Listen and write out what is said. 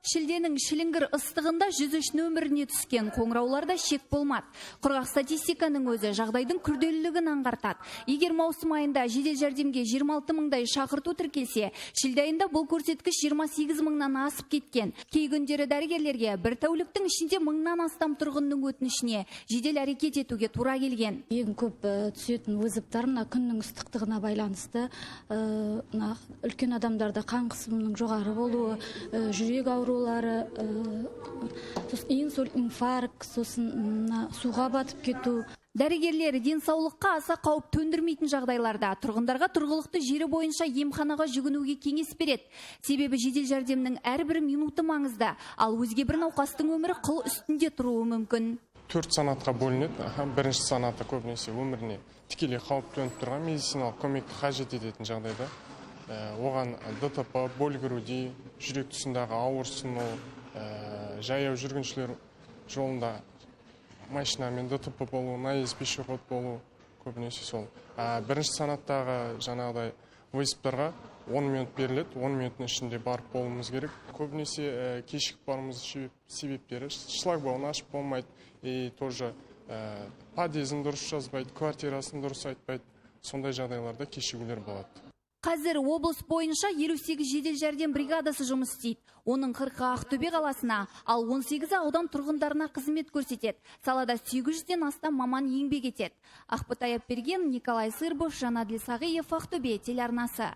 Шілденің шілінгір ыстығында 103 нөміріне түскен қоңырауларда шек болмады. Құрғақ статистиканың өзі жағдайдың күрделілігін аңғартады. Егер маусым айында жедел жәрдемге 26 мыңдай шақырту тіркелсе, шілде айында бұл көрсеткіш 28 мыңнан асып кеткен. Кей күндері дәрігерлерге бір тәуліктің ішінде мыңнан астам тұрғынның өтінішіне жедел әрекет етуге тура келген. Ең көп түсетін вызовтар күннің ыстықтығына байланысты, үлкен адамдарда қан қысымының жоғары болуы, жүрек аурулары, инсульт, инфаркт, сосын суға батып кету. Дәрігерлер денсаулыққа аса қауіп төндірмейтін жағдайларда тұрғындарға тұрғылықты жері бойынша емханаға жүгінуге кеңес береді. Себебі жедел жәрдемнің әрбір минуты маңызды, ал өзге бір науқастың өмірі қыл үстінде тұруы мүмкін. 4 санатқа бөлінеді. Бірінші санаты көбінесе өміріне тікелей қауіп төніп тұрған медициналық көмекті қажет ететін жағдайда. Оған ДТП, боль груди, жүрек тұсындағы ауырсыну, жаяу жүргіншілер жолында машинамен ДТП болу, наезд пешеход болу, көбінесе сол. Бірінші санаттағы жаңағыдай вызовтарға 10 минут беріледі, 10 минуттың ішінде барып болуымыз керек. Көбінесе кешігіп барымыз себептері шлагбаун ашып болмайды, тоже подъезін дұрыс жазбайды, квартирасын дұрыс айтпайды. Сондай жағдайларда кешігулер болады. Қазір облыс бойынша 58 жедел жәрдем бригадасы жұмыс істейді. Оның 40-ы Ақтөбе қаласына, ал 18-і аудан тұрғындарына қызмет көрсетеді. Салада 800-ден астам маман еңбек етеді. Ақбұт Аяпберген, Николай Сырбов, Жанаділ Сағиев, Ақтөбе телеарнасы.